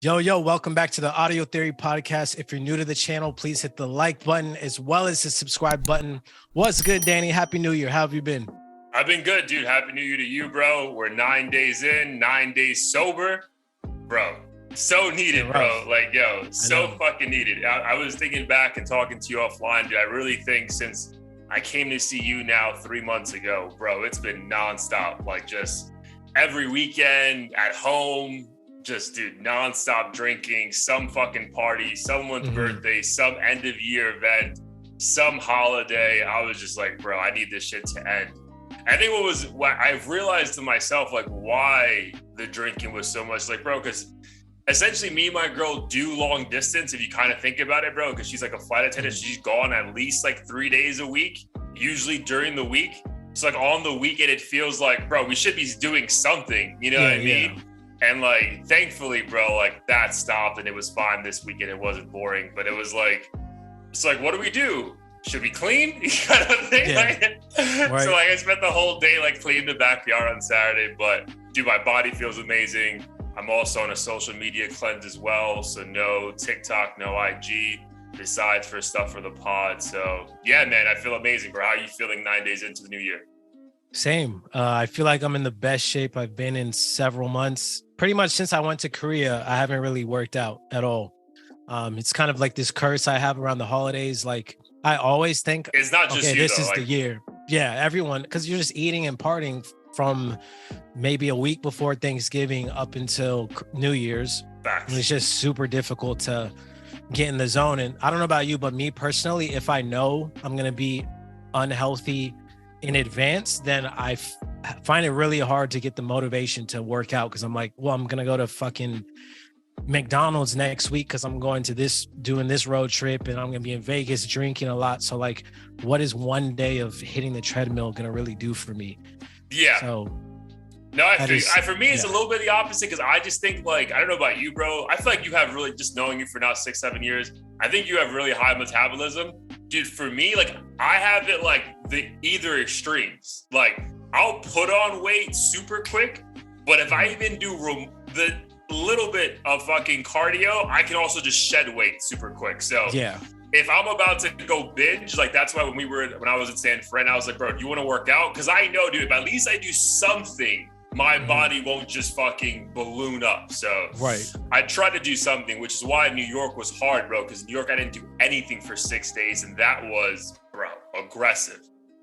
Yo, welcome back to the Audio Theory Podcast. If you're new to the channel, please hit the like button as well as the subscribe button. What's good, Danny? Happy New Year. How have you been? I've been good, dude. Happy New Year to you, bro. We're 9 days in, 9 days sober. Bro, so needed, bro. Like, yo, so fucking needed. I was thinking back and talking to you offline, dude. I really think since I came to see you now 3 months ago, bro, it's been nonstop. Like, just every weekend at home, just, dude, nonstop drinking, some fucking party, someone's birthday, some end of year event, some holiday. I was just like, bro, I need this shit to end. I think what I've realized to myself, like, why the drinking was so much, like, bro, because essentially me and my girl do long distance, if you kind of think about it, bro, because she's like a flight attendant. She's gone at least like 3 days a week, usually during the week. So like on the weekend, it feels like, bro, we should be doing something, you know what I mean? Yeah. And like, thankfully, bro, like that stopped and it was fine this weekend. It wasn't boring, but it was like, it's like, what do we do? Should we clean? kind of thing. Yeah. Right. So like I spent the whole day like cleaning the backyard on Saturday, but dude, my body feels amazing. I'm also on a social media cleanse as well. So no TikTok, no IG, besides for stuff for the pod. So yeah, man, I feel amazing, bro. How are you feeling 9 days into the new year? Same. I feel like I'm in the best shape I've been in several months. Pretty much since I went to Korea, I haven't really worked out at all. It's kind of like this curse I have around the holidays. Like I always think it's not just you, this though, is the year. Yeah, everyone, because you're just eating and partying from maybe a week before Thanksgiving up until New Year's. And it's just super difficult to get in the zone. And I don't know about you, but me personally, if I know I'm going to be unhealthy in advance, then I find it really hard to get the motivation to work out, because I'm like, well, I'm going to go to fucking McDonald's next week because I'm going to doing this road trip, and I'm going to be in Vegas drinking a lot. So like, what is one day of hitting the treadmill going to really do for me? Yeah. So no, for me, it's a little bit the opposite, because I just think, like, I don't know about you, bro. I feel like you have really, just knowing you for now 6-7 years, I think you have really high metabolism. Dude, for me, like, I have it like the either extremes. Like, I'll put on weight super quick, but if I even do the little bit of fucking cardio, I can also just shed weight super quick. So yeah, if I'm about to go binge, like that's why when I was in San Fran, I was like, bro, do you want to work out? Because I know, dude, if at least I do something, my body won't just fucking balloon up. So I tried to do something, which is why New York was hard, bro, because New York, I didn't do anything for 6 days, and that was, bro, aggressive.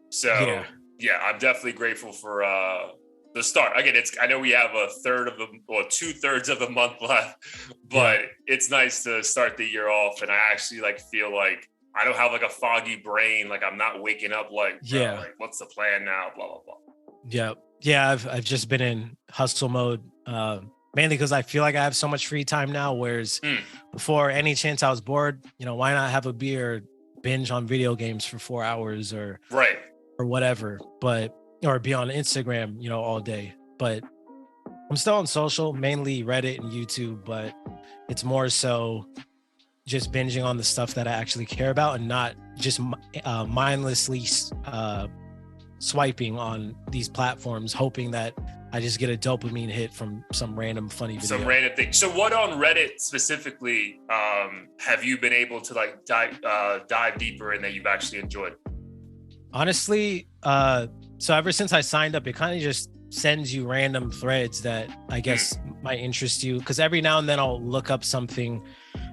So yeah, I'm definitely grateful for the start. Again, I know we have 2/3 of the month left, but it's nice to start the year off. And I actually like feel like I don't have like a foggy brain. Like I'm not waking up like, bro, like what's the plan now? Blah, blah, blah. Yeah. I've just been in hustle mode, mainly because I feel like I have so much free time now. Whereas before, any chance I was bored, why not have a beer, binge on video games for 4 hours or whatever, or be on Instagram, all day. But I'm still on social, mainly Reddit and YouTube, but it's more so just binging on the stuff that I actually care about and not just mindlessly swiping on these platforms, hoping that I just get a dopamine hit from some random funny video. Some random thing. So what on Reddit specifically have you been able to like dive deeper in that you've actually enjoyed? Honestly, so ever since I signed up, it kind of just sends you random threads that I guess might interest you. Because every now and then I'll look up something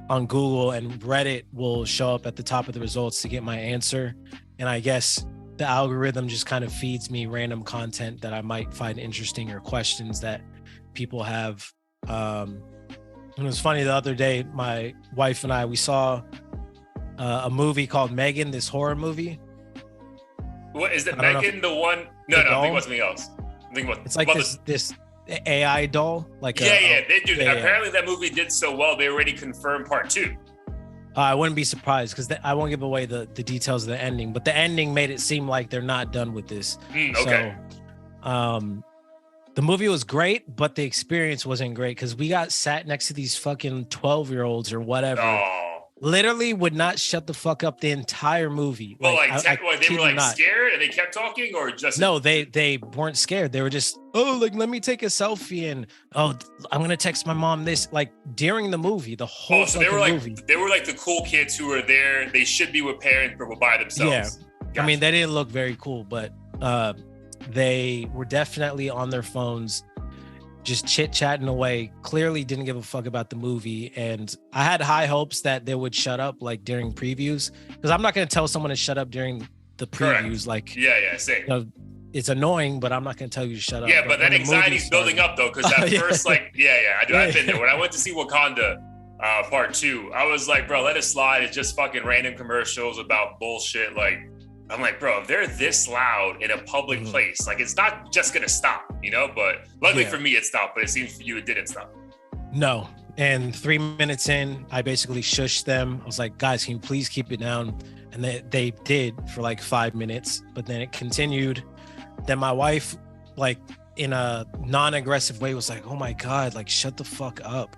on Google and Reddit will show up at the top of the results to get my answer. And I guess the algorithm just kind of feeds me random content that I might find interesting or questions that people have. And it was funny, the other day, my wife and I, we saw a movie called Megan, this horror movie. What is it? Megan, the one? No, I think it was something else. It's like this AI doll. Like apparently that movie did so well, they already confirmed part 2. I wouldn't be surprised, because I won't give away the details of the ending, but the ending made it seem like they're not done with this. Okay. So, the movie was great, but the experience wasn't great because we got sat next to these fucking 12-year-olds or whatever. Oh. literally would not shut the fuck up the entire movie. Well, they were like not. scared and they kept talking, or just no, they weren't scared. They were just, oh, like let me take a selfie and oh, I'm gonna text my mom this. Like during the movie, the whole so they were movie. They were like the cool kids who were there. They should be with parents, but were by themselves. Yeah, gotcha. I mean they didn't look very cool, but they were definitely on their phones, just chit-chatting away, clearly didn't give a fuck about the movie. And I had high hopes that they would shut up like during previews, because I'm not going to tell someone to shut up during the previews. Correct. Like, same. You know, it's annoying, but I'm not going to tell you to shut up. Yeah, but that anxiety's building up though, because that first, like, I've been there. When I went to see Wakanda Part 2, I was like, bro, let it slide. It's just fucking random commercials about bullshit. Like, I'm like, bro, if they're this loud in a public place, like it's not just gonna stop, you know? But luckily for me, it stopped. But it seems for you, it didn't stop. No. And 3 minutes in, I basically shushed them. I was like, guys, can you please keep it down? And they did for like 5 minutes, but then it continued. Then my wife, like in a non-aggressive way, was like, oh my God, like shut the fuck up.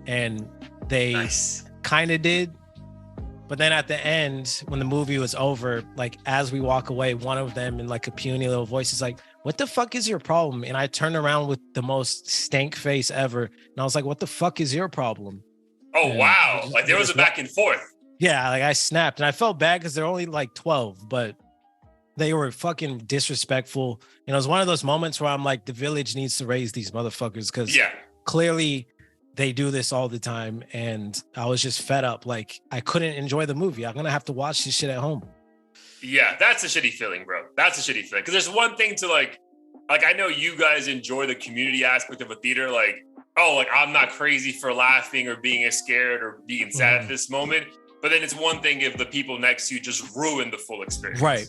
And they kind of did. But then at the end, when the movie was over, like as we walk away, one of them in like a puny little voice is like, what the fuck is your problem? And I turned around with the most stank face ever. And I was like, what the fuck is your problem? Oh, and wow. Like there was a back and forth. Yeah, like I snapped. And I felt bad because they're only like 12, but they were fucking disrespectful. And it was one of those moments where I'm like, the village needs to raise these motherfuckers, because clearly they do this all the time. And I was just fed up. Like I couldn't enjoy the movie. I'm going to have to watch this shit at home. Yeah, that's a shitty feeling, bro. That's a shitty feeling. Because there's one thing to like I know you guys enjoy the community aspect of a theater. Like, oh, like I'm not crazy for laughing or being scared or being sad at this moment. But then it's one thing if the people next to you just ruin the full experience. Right.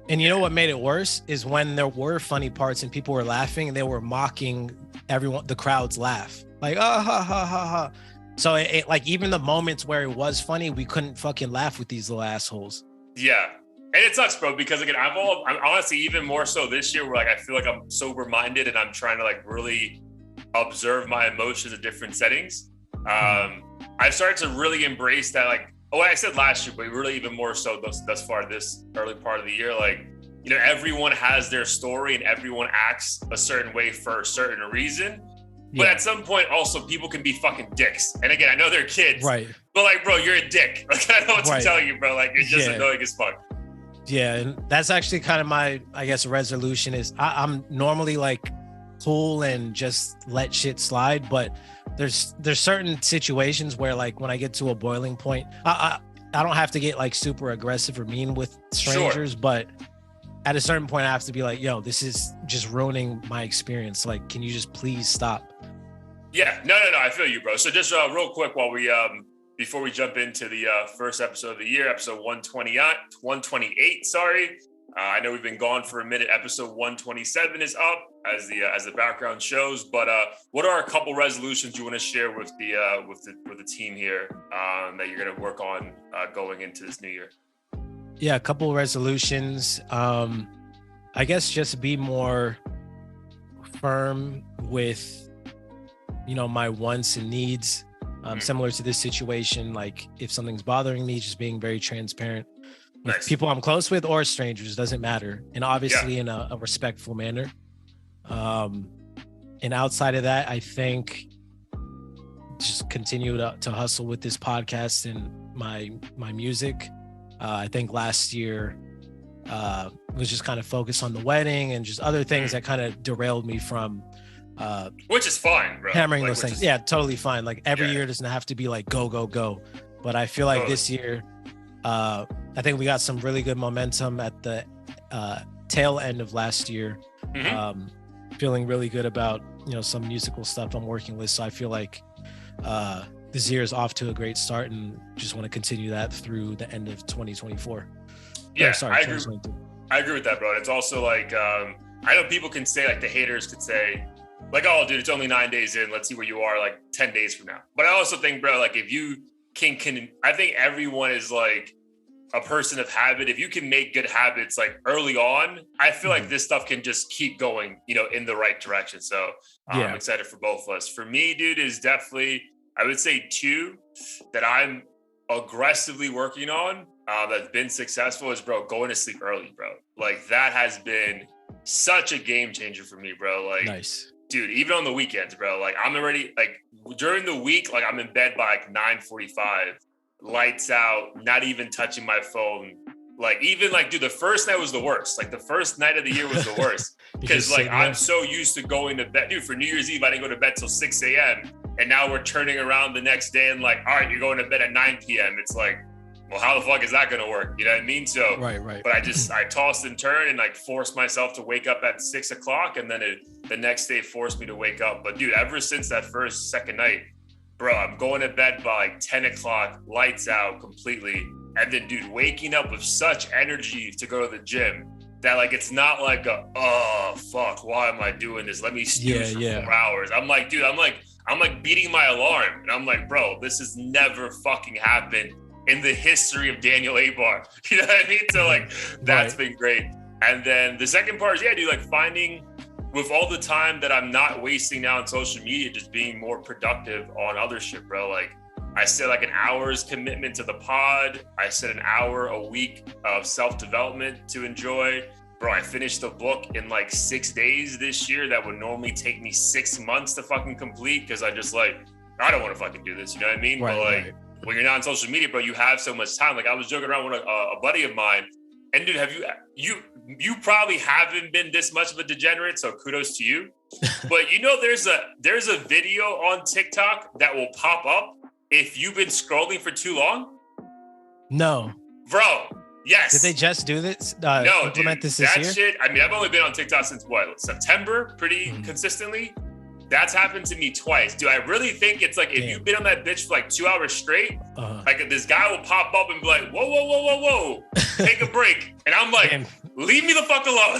And you know what made it worse is when there were funny parts and people were laughing and they were mocking everyone, the crowd's laugh. Like, ha, ha, ha, ha. So it like even the moments where it was funny, we couldn't fucking laugh with these little assholes. Yeah. And it sucks, bro, because again, I'm honestly even more so this year where like I feel like I'm sober minded and I'm trying to like really observe my emotions in different settings. I've started to really embrace that, like, I said last year, but really even more so thus far this early part of the year, like, you know, everyone has their story and everyone acts a certain way for a certain reason. But at some point, also, people can be fucking dicks. And again, I know they're kids, right? But like, bro, you're a dick. Like, I know what to tell you, bro. Like, you're just annoying as fuck. Yeah, and that's actually kind of my, I guess, resolution is I'm normally like cool and just let shit slide, but there's certain situations where like when I get to a boiling point, I don't have to get like super aggressive or mean with strangers, but at a certain point I have to be like, yo, this is just ruining my experience. Like, can you just please stop? Yeah, no, I feel you, bro. So just real quick while we before we jump into the first episode of the year, episode 128, sorry. I know we've been gone for a minute. Episode 127 is up as the background shows. But what are a couple resolutions you want to share with the team here that you're going to work on going into this new year? Yeah, a couple of resolutions. I guess just be more firm with, you know, my wants and needs. Similar to this situation, like if something's bothering me, just being very transparent with people I'm close with or strangers, doesn't matter. And obviously in a respectful manner. And outside of that, I think just continue to hustle with this podcast and my music. I think last year was just kind of focused on the wedding and just other things that kind of derailed me from which is fine, bro. Hammering those things. Yeah, totally fine. Like every year doesn't have to be like go. But I feel like this year, I think we got some really good momentum at the tail end of last year. Feeling really good about, you know, some musical stuff I'm working with. So I feel like this year is off to a great start and just want to continue that through the end of 2024. Yeah, I agree with that, bro. It's also like, I know people can say, like the haters could say, like, oh, dude, it's only 9 days in. Let's see where you are like 10 days from now. But I also think, bro, like if you can, I think everyone is like a person of habit. If you can make good habits like early on, I feel like this stuff can just keep going, you know, in the right direction. So I'm excited for both of us. For me, dude, is definitely, I would say 2 that I'm aggressively working on that's been successful is, bro, going to sleep early, bro. Like that has been such a game changer for me, bro. Like, nice. Dude, even on the weekends, bro, like I'm already like during the week, like I'm in bed by like 9:45, lights out, not even touching my phone. Like even like, dude, the first night was the worst. Like the first night of the year was the worst because like I'm so used to going to bed. Dude, for New Year's Eve, I didn't go to bed till 6 a.m. And now we're turning around the next day and like, all right, you're going to bed at 9 p.m. It's like, well, how the fuck is that going to work? You know what I mean? So, right. But I tossed and turned and like forced myself to wake up at 6 o'clock. And then the next day forced me to wake up. But dude, ever since that second night, bro, I'm going to bed by like 10 o'clock, lights out completely. And then dude, waking up with such energy to go to the gym that like, it's not like oh, fuck, why am I doing this? Let me snooze for 4 hours. I'm like, dude, I'm like beating my alarm. And I'm like, bro, this has never fucking happened in the history of Daniel Abar. You know what I mean? So like, that's been great. And then the second part is, dude, like finding with all the time that I'm not wasting now on social media, just being more productive on other shit, bro. Like I set like an hour's commitment to the pod. I set an hour a week of self-development to enjoy. Bro, I finished the book in like 6 days this year. That would normally take me 6 months to fucking complete because I just like, I don't want to fucking do this. You know what I mean? But like, when you're not on social media, bro, you have so much time. Like I was joking around with a buddy of mine, and dude, have you probably haven't been this much of a degenerate, so kudos to you. But you know, there's a video on TikTok that will pop up if you've been scrolling for too long. No, bro. Yes. Did they just do this? No, implement dude, this that year? shit. I mean, I've only been on TikTok since September, pretty consistently. That's happened to me twice. Dude, I really think it's like if you've been on that bitch for like 2 hours straight, like this guy will pop up and be like, whoa, take a break. And I'm like, leave me the fuck alone.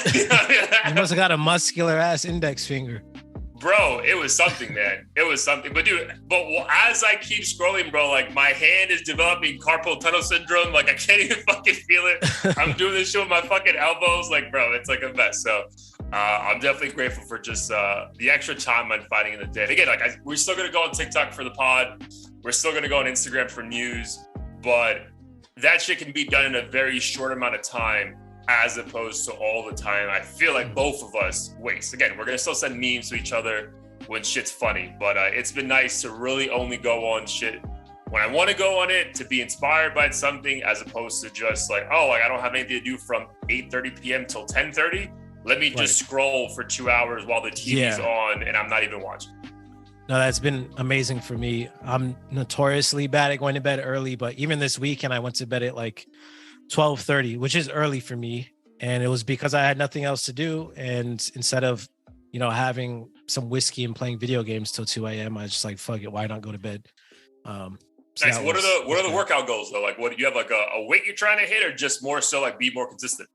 You must have got a muscular ass index finger. Bro, it was something, man. It was something. But dude, as I keep scrolling, bro, like my hand is developing carpal tunnel syndrome. Like I can't even fucking feel it. I'm doing this shit with my fucking elbows. Like, bro, it's like a mess. So I'm definitely grateful for just the extra time I'm finding in the day. Again, like we're still going to go on TikTok for the pod. We're still going to go on Instagram for news. But that shit can be done in a very short amount of time as opposed to all the time. I feel like both of us waste. Again, we're going to still send memes to each other when shit's funny. But it's been nice to really only go on shit when I want to go on it, to be inspired by something as opposed to just like, oh, like I don't have anything to do from 8:30 p.m. till 10:30. Let me just scroll for 2 hours while the TV's on and I'm not even watching. No, that's been amazing for me. I'm notoriously bad at going to bed early, but even this weekend I went to bed at like 12:30, which is early for me. And it was because I had nothing else to do. And instead of, having some whiskey and playing video games till 2 a.m., I was just like, fuck it, why not go to bed? So nice. What are the workout goals though? Like, what do you have, like a weight you're trying to hit, or just more so like be more consistent?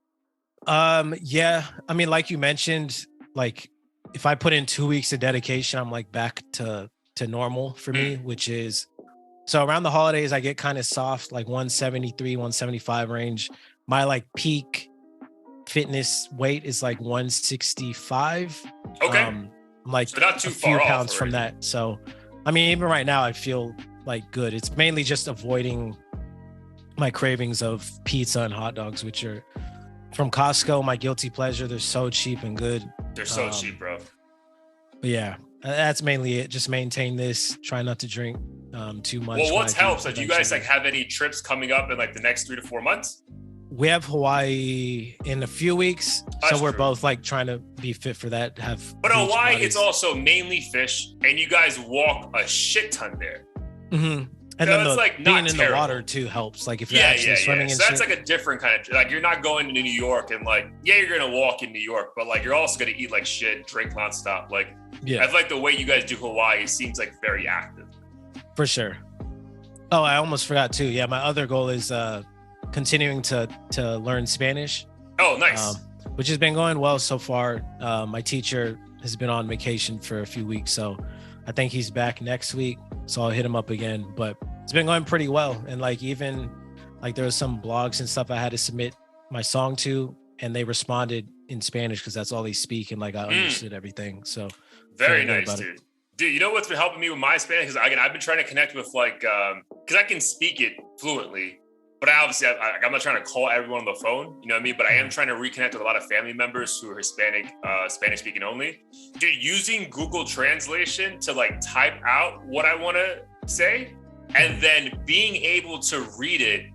Yeah. I mean, like you mentioned, like if I put in 2 weeks of dedication, I'm like back to normal for me, which is, so around the holidays, I get kind of soft, like 173, 175 range. My like peak fitness weight is like 165. Okay. I'm like so not too a few far pounds off from that. So, I mean, even right now, I feel like good. It's mainly just avoiding my cravings of pizza and hot dogs, which are from Costco, my guilty pleasure. They're so cheap and good. They're so cheap, bro. But yeah, that's mainly it. Just maintain this. Try not to drink too much. Well, what helps? Like, do you guys like have any trips coming up in like the next 3 to 4 months? We have Hawaii in a few weeks, so we're both like trying to be fit for that. But Hawaii, bodies. It's also mainly fish, and you guys walk a shit ton there. Mm-hmm. And so then it's like being in the water too helps. Like if you're actually swimming, so that's like a different kind of, like you're not going to New York and like, you're gonna walk in New York, but like you're also gonna eat like shit, drink nonstop. Like, I feel like the way you guys do Hawaii seems like very active. For sure. Oh, I almost forgot too. Yeah, my other goal is continuing to learn Spanish. Oh, nice. Which has been going well so far. My teacher has been on vacation for a few weeks, so I think he's back next week. So I'll hit him up again. But it's been going pretty well. And like even like there was some blogs and stuff I had to submit my song to, and they responded in Spanish because that's all they speak, and like I understood everything. So very nice, dude. Dude, you know what's been helping me with my Spanish? Because again, I've been trying to connect with like, because I can speak it fluently, but I'm not trying to call everyone on the phone, you know what I mean? But I am trying to reconnect with a lot of family members who are Hispanic, Spanish speaking only. Dude, using Google Translation to like type out what I want to say, and then being able to read it,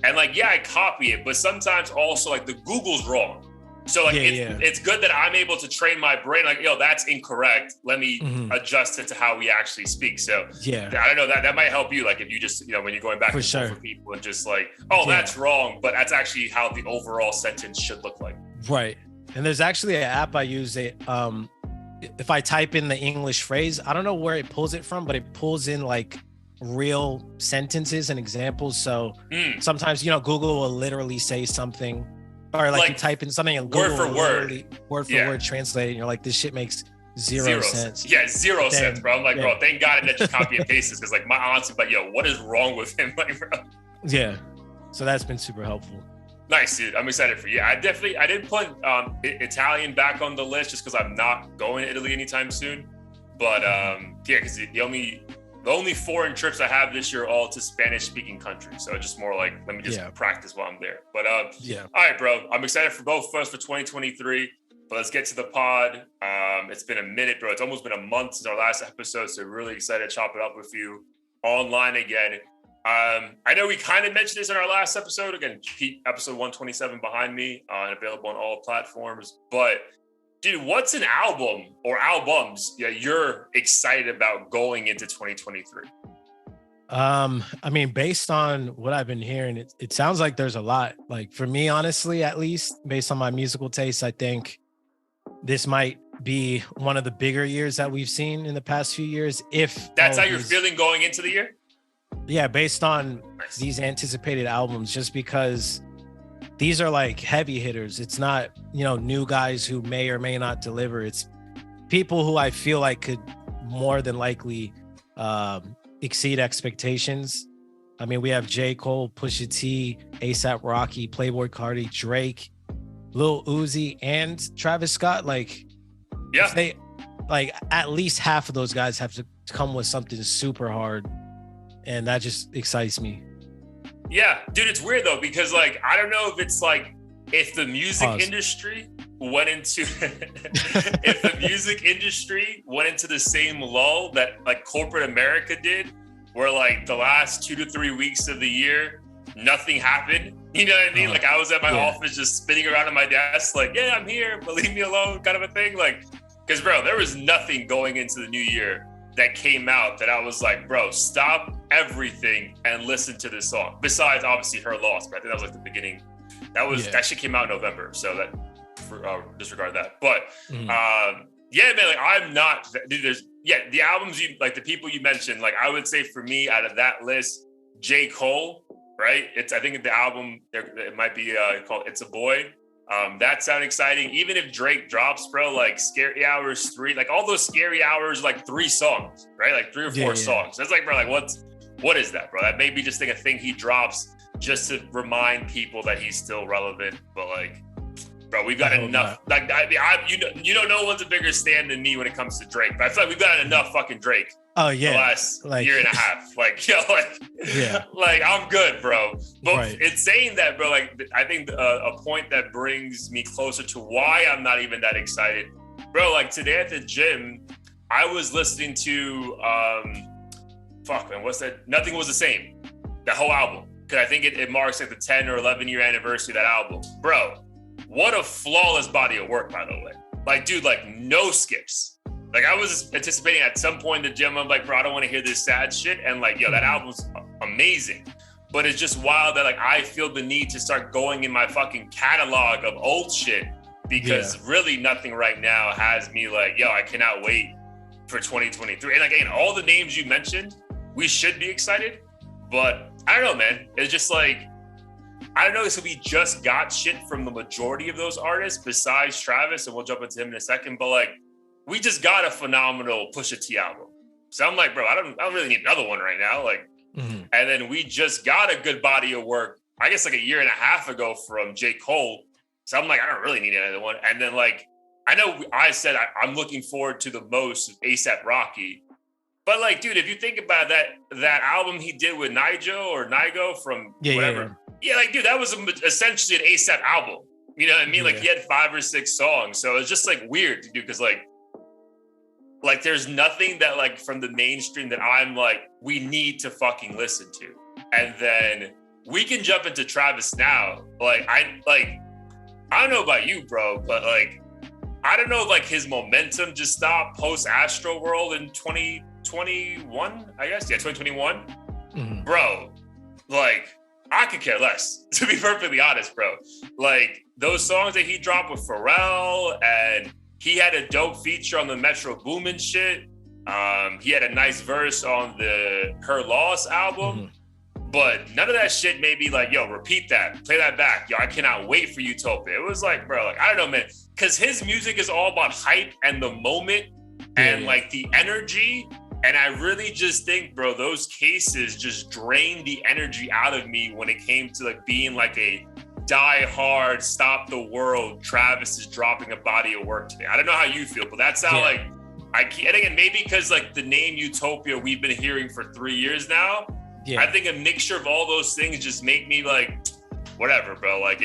and like, yeah, I copy it, but sometimes also like the Google's wrong. So like it's good that I'm able to train my brain like, yo, that's incorrect. Let me adjust it to how we actually speak. So I don't know, that might help you. Like if you just, when you're going back and forth with people and just like, that's wrong, but that's actually how the overall sentence should look like. Right. And there's actually an app I use. If I type in the English phrase, I don't know where it pulls it from, but it pulls in like real sentences and examples. So sometimes, Google will literally say something, or like you type in something and Google word for word translate, and you're like, this shit makes zero sense. Yeah, zero sense, bro. I'm like, bro, thank God it just copy and paste this, because like my aunt's like, yo, what is wrong with him? Like, bro. Yeah. So that's been super helpful. Nice, dude. I'm excited for you. I didn't put Italian back on the list just because I'm not going to Italy anytime soon. But because the only foreign trips I have this year are all to Spanish-speaking countries. So it's just more like, let me just practice while I'm there. But all right, bro. I'm excited for both of us for 2023. But let's get to the pod. It's been a minute, bro. It's almost been a month since our last episode. So really excited to chop it up with you online again. I know we kind of mentioned this in our last episode. Again, episode 127 behind me and available on all platforms. But dude, what's an album or albums you're excited about going into 2023? I mean, based on what I've been hearing, it sounds like there's a lot. Like for me, honestly, at least based on my musical taste, I think this might be one of the bigger years that we've seen in the past few years. If that's how you're feeling going into the year? Yeah, based on these anticipated albums, just because these are like heavy hitters. It's not, new guys who may or may not deliver. It's people who I feel like could more than likely exceed expectations. I mean, we have J. Cole, Pusha T, A$AP Rocky, Playboi Carti, Drake, Lil Uzi, and Travis Scott. Like, they like at least half of those guys have to come with something super hard. And that just excites me. Yeah, dude, it's weird though, because like, I don't know if it's like, if the music industry went into, if the music industry went into the same lull that like corporate America did, where like the last 2 to 3 weeks of the year, nothing happened. You know what I mean? Like I was at my office just spinning around on my desk, like, yeah, I'm here, but leave me alone kind of a thing. Like, because bro, there was nothing going into the new year that came out that I was like, bro, stop everything and listen to this song. Besides, obviously, Her Loss, but I think that was like the beginning. That shit came out in November, so that disregard that. But man, like I'm not. Dude, the albums the people you mentioned. Like I would say for me, out of that list, J. Cole, right? I think the album it might be called "It's a Boy." That sounds exciting. Even if Drake drops, bro, like Scary Hours 3, like all those Scary Hours, like 3 songs, right? Like 3 or 4 songs. That's like, bro, like what is that, bro? That may be just like a thing he drops just to remind people that he's still relevant. But like, bro, we've got enough. Like, no one's a bigger stand than me when it comes to Drake. But I feel like we've got enough fucking Drake. Oh yeah, the last year and a half. Like, like I'm good, bro. But it's saying that, bro. Like, I think a point that brings me closer to why I'm not even that excited, bro. Like today at the gym, I was listening to what's that? Nothing Was the Same. The whole album, because I think it marks like the 10 or 11 year anniversary of that album, bro. What a flawless body of work, by the way. Like, dude, like no skips. Like I was anticipating at some point in the gym, I'm like, bro, I don't want to hear this sad shit. And like, that album's amazing. But it's just wild that like I feel the need to start going in my fucking catalog of old shit, because really nothing right now has me like, I cannot wait for 2023. And again, all the names you mentioned, we should be excited. But I don't know, man. It's just like, I don't know. So we just got shit from the majority of those artists besides Travis, and we'll jump into him in a second. But like, we just got a phenomenal Pusha T album. So I'm like, bro, I don't really need another one right now. Like, and then we just got a good body of work, I guess like a year and a half ago from J. Cole. So I'm like, I don't really need another one. And then like, I know I said I'm looking forward to the most of ASAP Rocky. But like, dude, if you think about that album he did with Nigo from whatever. Yeah, like, dude, that was essentially an ASAP album. You know what I mean? Like, he had 5 or 6 songs. So it's just like weird to do because like there's nothing that like from the mainstream that I'm like, we need to fucking listen to. And then we can jump into Travis now. I don't know about you, bro, but like, I don't know if like his momentum just stopped post Astro World in 2021, I guess. Yeah, 2021. Mm-hmm. Bro, like, I could care less, to be perfectly honest, bro. Like, those songs that he dropped with Pharrell, and he had a dope feature on the Metro Boomin shit. He had a nice verse on the Her Loss album. Mm-hmm. But none of that shit made me like, yo, repeat that, play that back. Yo, I cannot wait for Utopia. It was like, bro, like, I don't know, man. Because his music is all about hype and the moment and like the energy. And I really just think, bro, those cases just drained the energy out of me when it came to like being like a die hard, stop the world. Travis is dropping a body of work today. I don't know how you feel, but that's how like, and again, maybe because like the name Utopia we've been hearing for 3 years now. Yeah. I think a mixture of all those things just make me like, whatever, bro. Like,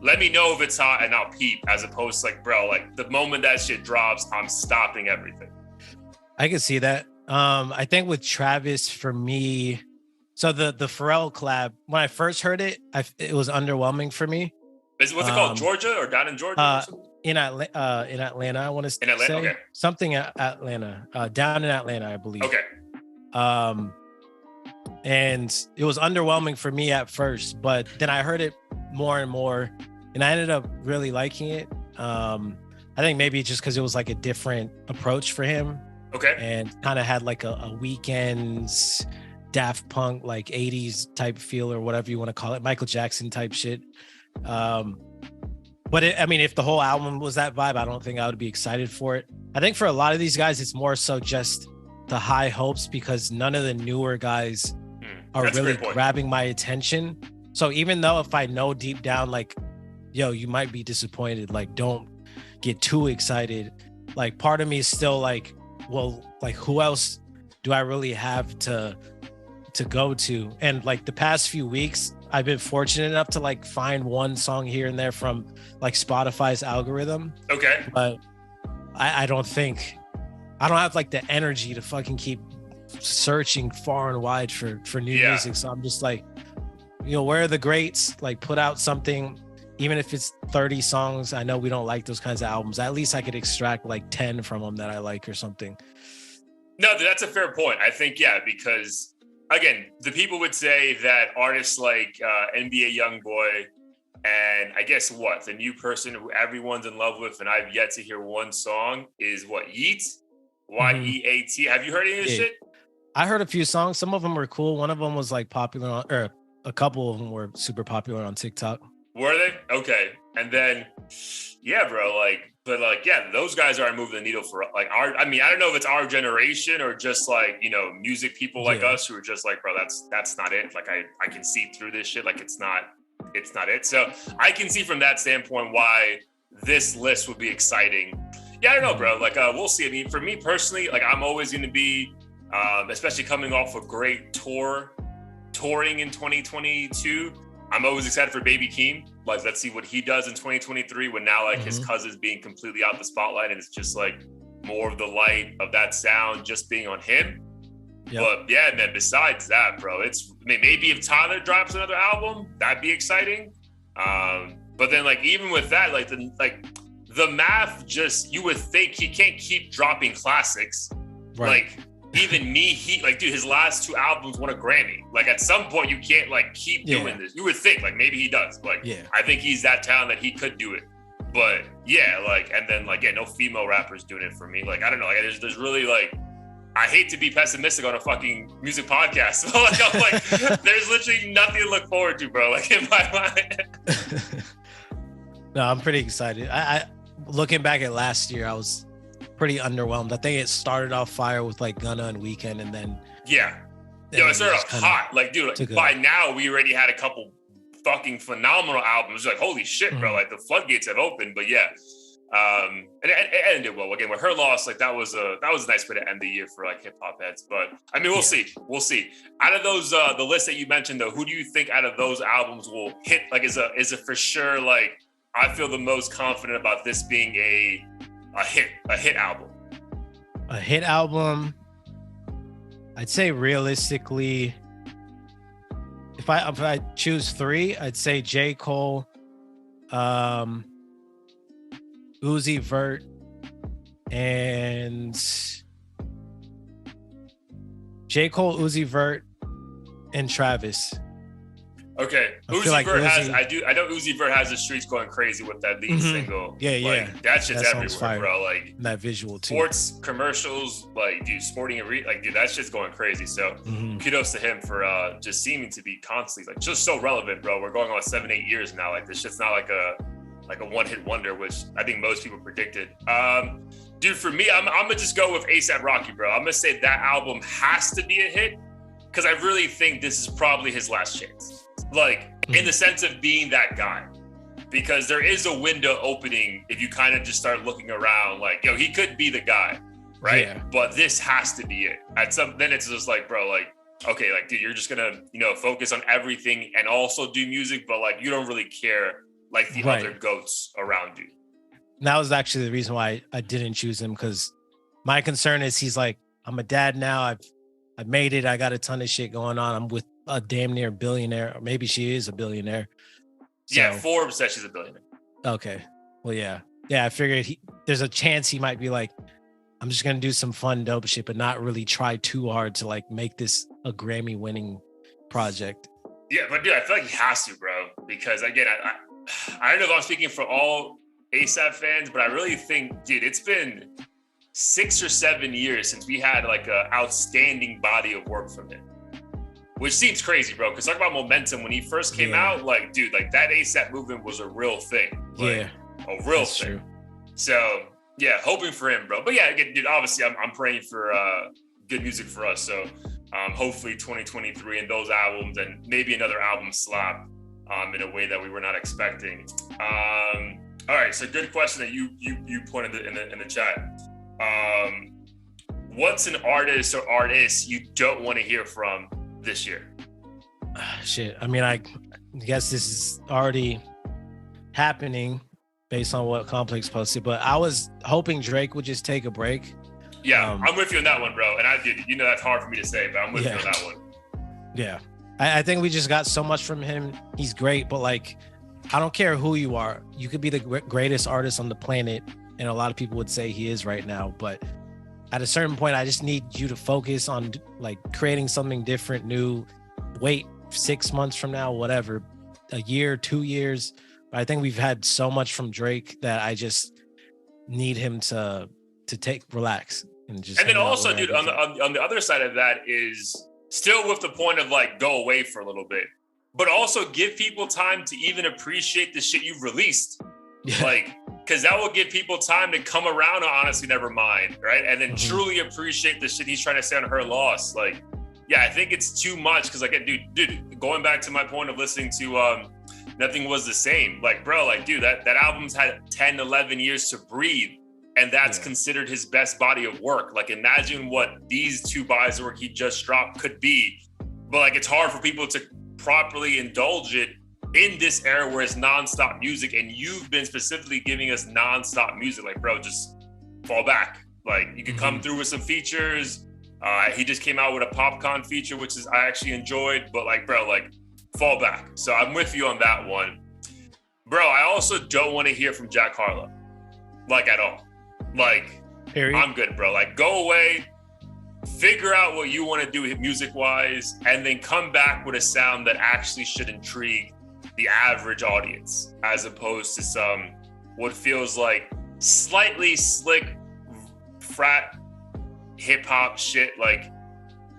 let me know if it's hot and I'll peep, as opposed to like, bro, like the moment that shit drops, I'm stopping everything. I can see that. I think with Travis, for me, so the Pharrell collab, when I first heard it, it was underwhelming for me. What's it called? Georgia or down in Georgia? In Atlanta, I want to say. Okay. Something at Atlanta, down in Atlanta, I believe. Okay. And it was underwhelming for me at first, but then I heard it more and more, and I ended up really liking it. I think maybe just because it was like a different approach for him. Okay. And kind of had like a Weeknd's Daft Punk, like 80s type feel, or whatever you want to call it, Michael Jackson type shit. But if the whole album was that vibe, I don't think I would be excited for it. I think for a lot of these guys, it's more so just the high hopes, because none of the newer guys are really grabbing my attention. So even though if I know deep down, like, yo, you might be disappointed, like, don't get too excited. Like, part of me is still like, well, like, who else do I really have to go to? And like the past few weeks, I've been fortunate enough to like find one song here and there from like Spotify's algorithm. Okay. But I don't have like the energy to fucking keep searching far and wide for new music. So I'm just like, where are the greats? Like, put out something, even if it's 30 songs. I know we don't like those kinds of albums. At least I could extract like 10 from them that I like or something. No, that's a fair point. I think, because again, the people would say that artists like NBA Youngboy and I guess the new person who everyone's in love with and I've yet to hear one song is Yeat, Y-E-A-T. Have you heard any of this shit? I heard a few songs. Some of them were cool. One of them was like popular or a couple of them were super popular on TikTok. Were they? Okay. And then, bro, those guys aren't moving the needle for like I don't know if it's our generation or just like, music people like us who are just like, bro, that's not it. Like I can see through this shit. Like it's not it. So I can see from that standpoint why this list would be exciting. Yeah, I don't know, bro. Like, we'll see. I mean, for me personally, like I'm always going to be, especially coming off a great touring in 2022. I'm always excited for Baby Keem. Like, let's see what he does in 2023 when now like his cousin's being completely out the spotlight and it's just like more of the light of that sound just being on him. Yep. But yeah, man, besides that, bro, maybe if Tyler drops another album, that'd be exciting. But then like even with that, like the math just, you would think he can't keep dropping classics. Right. Like even dude, his last 2 albums won a Grammy. Like at some point you can't like keep doing this. You would think like maybe he does. Like I think he's that talented that he could do it. But and then no female rappers doing it for me. Like I don't know. Like there's really like, I hate to be pessimistic on a fucking music podcast. But I'm like there's literally nothing to look forward to, bro. Like in my mind. No, I'm pretty excited. I looking back at last year, I was pretty underwhelmed. I think it started off fire with like Gunna and Weeknd, and then it started off hot. Like, dude, by now we already had a couple fucking phenomenal albums. Like, holy shit, bro! Like the floodgates have opened. But And it ended well. Again, with her loss, like that was a nice way to end the year for like hip hop heads. But I mean, we'll see. We'll see. Out of those, the list that you mentioned, though, who do you think out of those albums will hit? Like, is it for sure? Like, I feel the most confident about this being a hit album. A hit album. I'd say realistically, if I choose three, I'd say J. Cole, Uzi Vert, and J. Cole, Uzi Vert, and Travis. Okay, Uzi Vert has. I know Uzi Vert has the streets going crazy with that lead single. Yeah. That shit's everywhere, fire, bro. Like that visual too. Sports commercials, like dude, sporting and like dude, that shit's going crazy. So kudos to him for just seeming to be constantly like just so relevant, bro. We're going on 7-8 years now. Like this shit's not like a one-hit wonder, which I think most people predicted. Dude, for me, I'm gonna just go with A$AP Rocky, bro. I'm gonna say that album has to be a hit because I really think this is probably his last chance. Like, in the sense of being that guy. Because there is a window opening if you kind of just start looking around like, yo, he could be the guy, right? Yeah. But this has to be it. Then it's just like, bro, like, okay, like, dude, you're just gonna, focus on everything and also do music, but like, you don't really care like the other goats around you. That was actually the reason why I didn't choose him, because my concern is he's like, I'm a dad now. I've made it. I got a ton of shit going on. I'm with a damn near billionaire, or maybe she is a billionaire. So, yeah, Forbes says she's a billionaire. Okay. Well, yeah. I figured there's a chance he might be like, I'm just going to do some fun, dope shit, but not really try too hard to like make this a Grammy winning project. Yeah, but dude, I feel like he has to, bro, because again, I don't know if I'm speaking for all A$AP fans, but I really think, dude, it's been 6 or 7 years since we had like an outstanding body of work from him. Which seems crazy, bro, because talk about momentum. When he first came out, like, dude, like that A$AP movement was a real thing. Like, a real thing. True. So, yeah, hoping for him, bro. But yeah, again, dude, obviously I'm praying for good music for us. So hopefully 2023 and those albums and maybe another album slap in a way that we were not expecting. All right, so good question that you pointed in the chat. What's an artist or artists you don't want to hear from this year? Shit. I mean, I guess this is already happening based on what Complex posted, but I was hoping Drake would just take a break. Yeah, I'm with you on that one, bro. And I did. That's hard for me to say, but I'm with you on that one. Yeah. I think we just got so much from him. He's great, but like, I don't care who you are. You could be the greatest artist on the planet, and a lot of people would say he is right now, but at a certain point, I just need you to focus on like creating something different, new. Wait 6 months from now, whatever, a year, 2 years. But I think we've had so much from Drake that I just need him to relax and just. And then also, dude, on the other side of that is still with the point of like go away for a little bit, but also give people time to even appreciate the shit you've released. Yeah. Like. Because that will give people time to come around to Honestly Nevermind, right? And then truly appreciate the shit he's trying to say on Her Loss. Like, yeah, I think it's too much. Because, like, dude, going back to my point of listening to Nothing Was the Same. Like, bro, like, dude, that album's had 10, 11 years to breathe. And that's considered his best body of work. Like, imagine what these 2 bodies of work he just dropped could be. But, like, it's hard for people to properly indulge it in this era where it's nonstop music, and you've been specifically giving us nonstop music. Like, bro, just fall back. Like, you can come through with some features. He just came out with a PopCon feature, which is I actually enjoyed, but like, bro, like, fall back. So I'm with you on that one. Bro, I also don't want to hear from Jack Harlow, like, at all. Like, period. I'm good, bro. Like, go away, figure out what you want to do music-wise, and then come back with a sound that actually should intrigue the average audience, as opposed to some what feels like slightly slick frat hip hop shit. Like,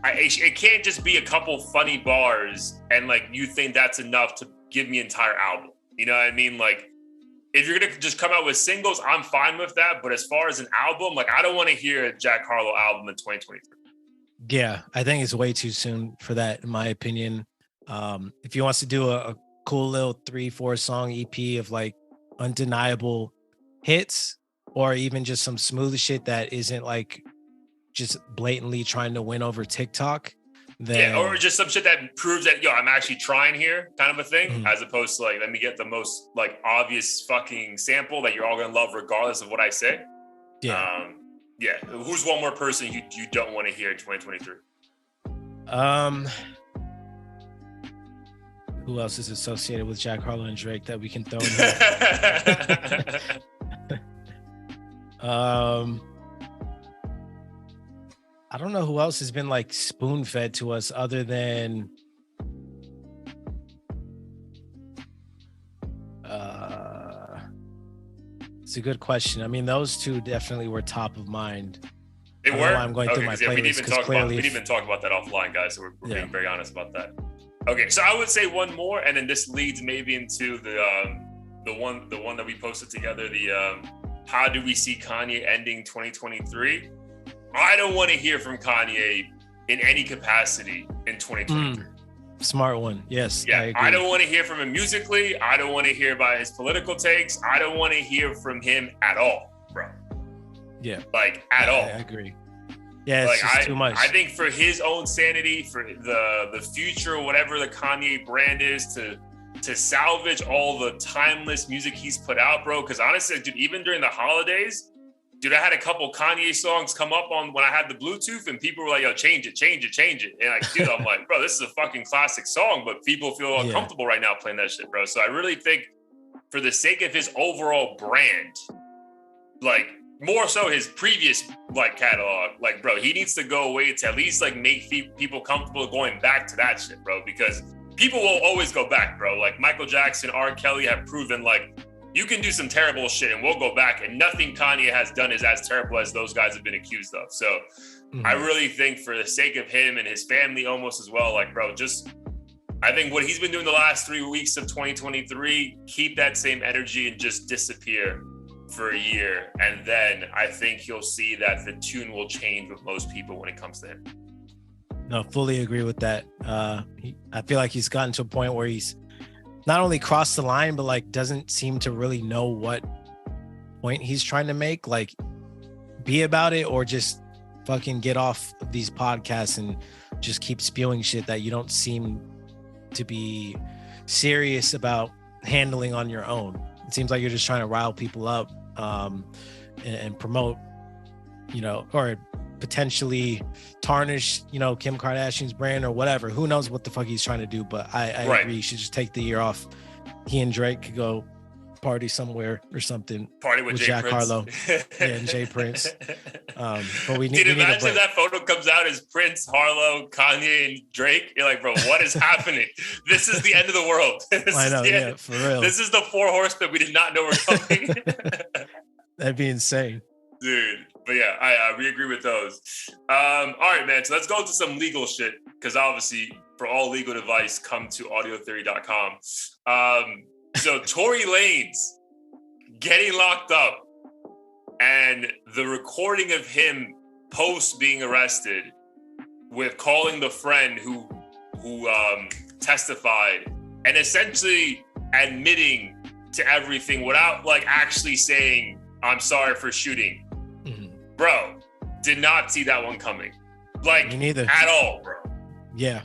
it can't just be a couple funny bars and like you think that's enough to give me an entire album. You know what I mean? Like, if you're gonna just come out with singles, I'm fine with that. But as far as an album, like, I don't want to hear a Jack Harlow album in 2023. Yeah, I think it's way too soon for that, in my opinion. If he wants to do a cool little 3-4 song EP of like undeniable hits or even just some smooth shit that isn't like just blatantly trying to win over TikTok, then or just some shit that proves that I'm actually trying here, kind of a thing, as opposed to like, let me get the most like obvious fucking sample that you're all gonna love regardless of what I say. Who's one more person you don't want to hear in 2023? Who else is associated with Jack Harlow and Drake that we can throw in here? I don't know who else has been like spoon fed to us other than it's a good question. I mean, those two definitely were top of mind. They were? I'm going through my playlist. We didn't even talk about that offline, guys. So we're being very honest about that. Okay, so I would say one more, and then this leads maybe into the one that we posted together. The how do we see Kanye ending 2023? I don't want to hear from Kanye in any capacity in 2023. Smart one. Yes. Yeah. I don't want to hear from him musically. I don't want to hear about his political takes. I don't want to hear from him at all, bro. Yeah. Like at all. I agree. Yeah, it's like, just too much. I think for his own sanity, for the future, whatever the Kanye brand is, to salvage all the timeless music he's put out, bro. Because honestly, dude, even during the holidays, dude, I had a couple Kanye songs come up on when I had the Bluetooth, and people were like, yo, change it. And like, dude, I'm like, bro, this is a fucking classic song, but people feel uncomfortable right now playing that shit, bro. So I really think for the sake of his overall brand, like more so his previous like catalog, like, bro, he needs to go away to at least like make people comfortable going back to that shit, bro, because people will always go back, bro. Like Michael Jackson, R. Kelly have proven like, you can do some terrible shit and we'll go back, and nothing Kanye has done is as terrible as those guys have been accused of. So I really think for the sake of him and his family almost as well, like, bro, I think what he's been doing the last 3 weeks of 2023, keep that same energy and just disappear for a year. And then I think you'll see that the tune will change with most people when it comes to him. No, fully agree with that. I feel like he's gotten to a point where he's not only crossed the line, but like doesn't seem to really know what point he's trying to make, like be about it or just fucking get off of these podcasts and just keep spewing shit that you don't seem to be serious about handling on your own. It seems like you're just trying to rile people up and promote, or potentially tarnish, Kim Kardashian's brand or whatever. Who knows what the fuck he's trying to do, but I agree. You should just take the year off. He and Drake could go party somewhere or something. Party with Jack Prince. Harlow and Jay Prince. But we need. Dude, imagine that photo comes out as Prince, Harlow, Kanye, and Drake. You're like, bro, what is happening? This is the end of the world. I know, for real. This is the 4 horsemen we did not know were coming. That'd be insane, dude. But yeah, we agree with those. All right, man. So let's go into some legal shit, because obviously, for all legal advice, come to audiotheory.com. So Tory Lanez getting locked up, and the recording of him post being arrested with calling the friend who testified and essentially admitting to everything without like actually saying, I'm sorry for shooting. Bro, did not see that one coming. Like, me neither. At all, bro. Yeah,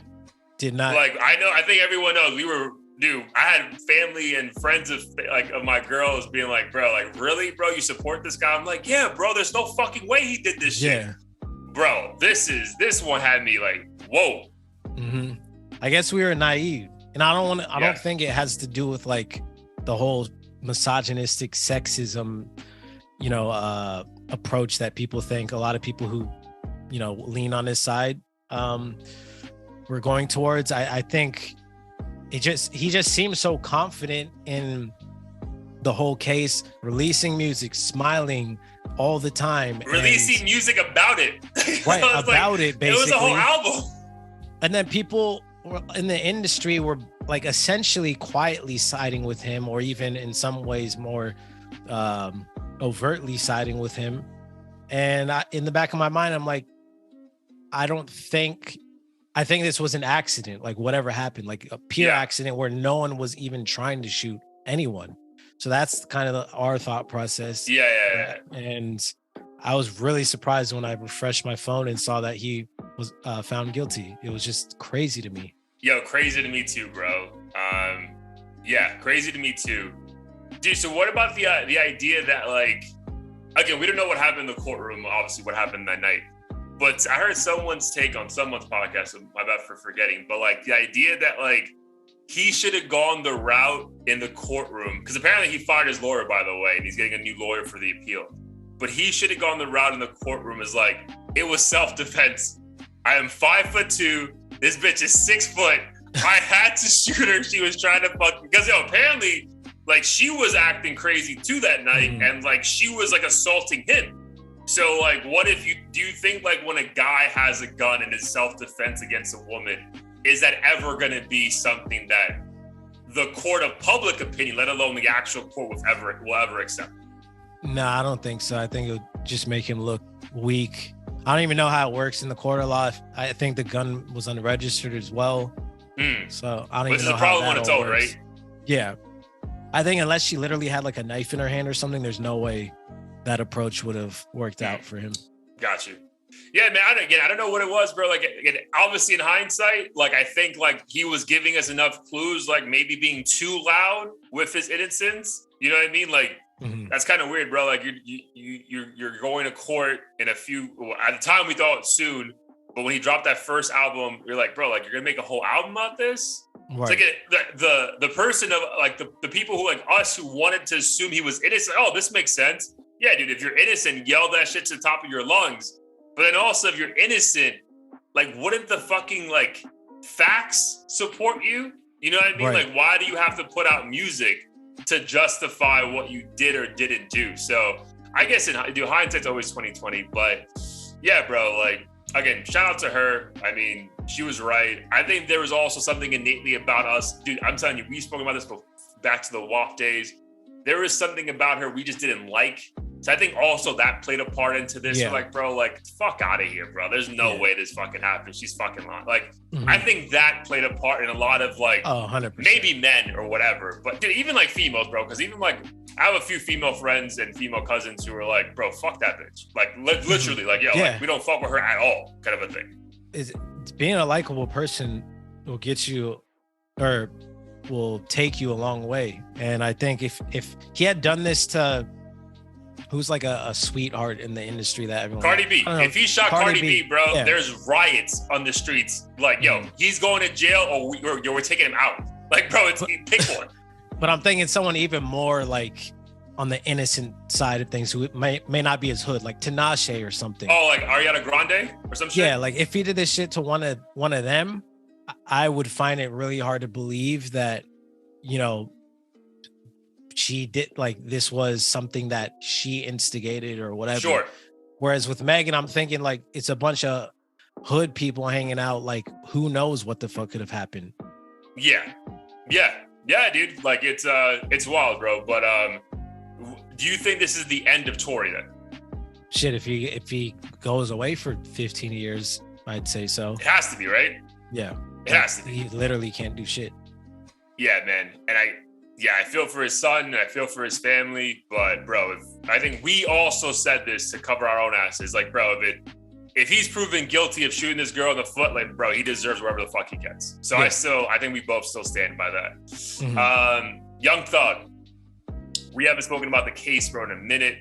did not. Like, I think everyone knows I had family and friends of my girls being like, bro, like, really, bro, you support this guy? I'm like, yeah, bro, there's no fucking way he did this shit. Yeah. Bro, this one had me like, whoa. I guess we were naive. And I don't think it has to do with like the whole misogynistic sexism, approach that people think a lot of people who, lean on this side, we're going towards. I think he just seems so confident in the whole case, releasing music, smiling all the time, releasing music about it. Right, about it, basically. It was a whole album. And then people in the industry were like essentially quietly siding with him, or even in some ways more overtly siding with him. And in the back of my mind, I'm like, I think this was an accident, like whatever happened, like a pure accident where no one was even trying to shoot anyone. So that's kind of our thought process. Yeah. And I was really surprised when I refreshed my phone and saw that he was found guilty. It was just crazy to me. Yo, crazy to me too, bro. Yeah, crazy to me too. Dude, so what about the idea that, like, again, we don't know what happened in the courtroom, obviously what happened that night. But I heard someone's take on someone's podcast, so my bad for forgetting, but like the idea that like he should have gone the route in the courtroom, because apparently he fired his lawyer, by the way, and he's getting a new lawyer for the appeal. But he should have gone the route in the courtroom is like, it was self-defense. I am 5'2". This bitch is 6 foot. I had to shoot her. She was trying to fuck, because apparently like she was acting crazy too that night, and like she was like assaulting him. So like, what if do you think like when a guy has a gun and is self-defense against a woman, is that ever going to be something that the court of public opinion, let alone the actual court will ever accept? No, I don't think so. I think it would just make him look weak. I don't even know how it works in the court of law. I think the gun was unregistered as well. So I don't even know how that all works. Right? Yeah. I think unless she literally had like a knife in her hand or something, there's no way that approach would have worked out for him. Got you. Yeah, man. I don't know what it was, bro. Like, again, obviously in hindsight, like I think like he was giving us enough clues, like maybe being too loud with his innocence. You know what I mean? Like that's kind of weird, bro. Like you're going to court in a few. At the time, we thought soon, but when he dropped that first album, you're like, bro, like you're gonna make a whole album out this. Right. It's like the person of like the people who like us who wanted to assume he was innocent. Oh, this makes sense. Yeah, dude, if you're innocent, yell that shit to the top of your lungs. But then also, if you're innocent, like, wouldn't the fucking, like, facts support you? You know what I mean? Right. Like, why do you have to put out music to justify what you did or didn't do? So, I guess hindsight's always 20/20. But, yeah, bro, like, again, shout out to her. I mean, she was right. I think there was also something innately about us. Dude, I'm telling you, we spoke about this back to the WAP days. There was something about her we just didn't like. So I think also that played a part into this. Yeah. Like, bro, like, fuck out of here, bro. There's no way this fucking happened. She's fucking lying. Like, I think that played a part in a lot of, like, 100%. Maybe men or whatever. But dude, even, like, females, bro. Because even, like, I have a few female friends and female cousins who are like, bro, fuck that bitch. Like, literally, like, yo, like, we don't fuck with her at all kind of a thing. It's being a likable person will get you, or will take you a long way. And I think if he had done this to... who's like a sweetheart in the industry that everyone... Cardi B. If he shot Cardi B, bro, there's riots on the streets. Like, yo, he's going to jail or we're taking him out. Like, bro, pick one. But I'm thinking someone even more like on the innocent side of things who may not be as hood, like Tinashe or something. Oh, like Ariana Grande or some shit? Yeah, like if he did this shit to one of them, I would find it really hard to believe that, you know, she did, like, this was something that she instigated or whatever. Sure. Whereas with Megan, I'm thinking like it's a bunch of hood people hanging out. Like, who knows what the fuck could have happened? Yeah, dude. Like it's wild, bro. But do you think this is the end of Tory then? Shit, if he goes away for 15 years, I'd say so. It has to be, right? Yeah, it has to be. He literally can't do shit. Yeah, man, and I feel for his son and I feel for his family, but bro, I think we also said this to cover our own asses. Like, bro, if he's proven guilty of shooting this girl in the foot, like, bro, he deserves whatever the fuck he gets. So yeah. I think we both still stand by that. Young Thug, we haven't spoken about the case, bro, in a minute.